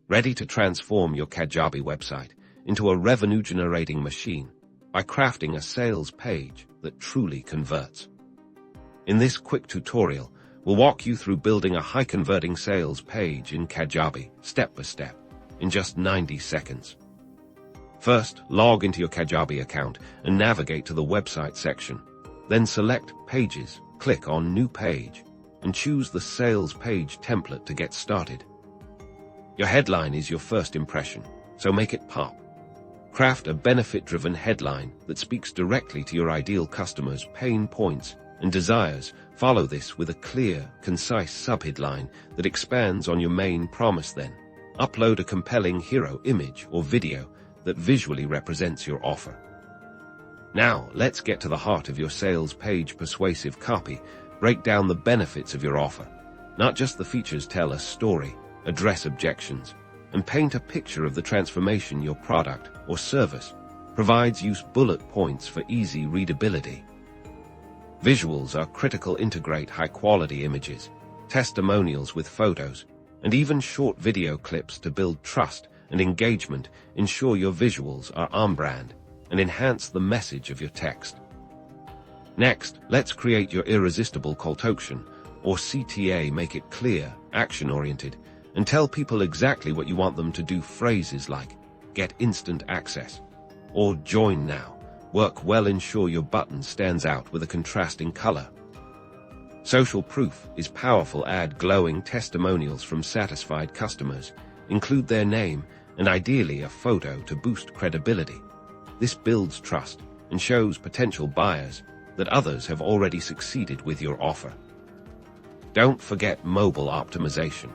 ready to transform your Kajabi website into a revenue-generating machine by crafting a sales page that truly converts. In this quick tutorial, we'll walk you through building a high-converting sales page in Kajabi, step by step, in just 90 seconds. First, log into your Kajabi account and navigate to the website section. Then select Pages, click on New Page, and choose the Sales Page template to get started. Your headline is your first impression, so make it pop. Craft a benefit-driven headline that speaks directly to your ideal customers' pain points and desires. Follow this with a clear, concise subheadline that expands on your main promise. Then, upload a compelling hero image or video that visually represents your offer. Now, let's get to the heart of your sales page. Persuasive copy. Break down the benefits of your offer. Not just the features. Tell a story, address objections, and paint a picture of the transformation your product or service provides. Use bullet points for easy readability. Visuals are critical. Integrate high-quality images, testimonials with photos, and even short video clips to build trust and engagement. Ensure your visuals are on-brand and enhance the message of your text. Next, let's create your irresistible call to action, or CTA. Make it clear, action-oriented, and tell people exactly what you want them to do. Phrases like "get instant access" or "join now" work well. Ensure your button stands out with a contrasting color. Social proof is powerful. Add glowing testimonials from satisfied customers. Include their name and ideally a photo to boost credibility. This builds trust and shows potential buyers that others have already succeeded with your offer. Don't forget mobile optimization.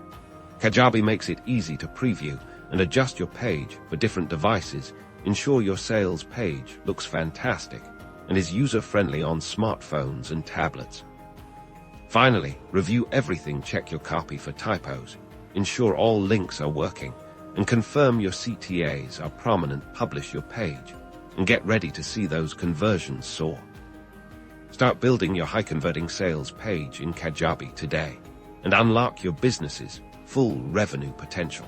Kajabi makes it easy to preview and adjust your page for different devices. Ensure your sales page looks fantastic and is user-friendly on smartphones and tablets. Finally, review everything. Check your copy for typos. Ensure all links are working and confirm your CTAs are prominent. Publish your page and get ready to see those conversions soar. Start building your high-converting sales page in Kajabi today and unlock your business's full revenue potential.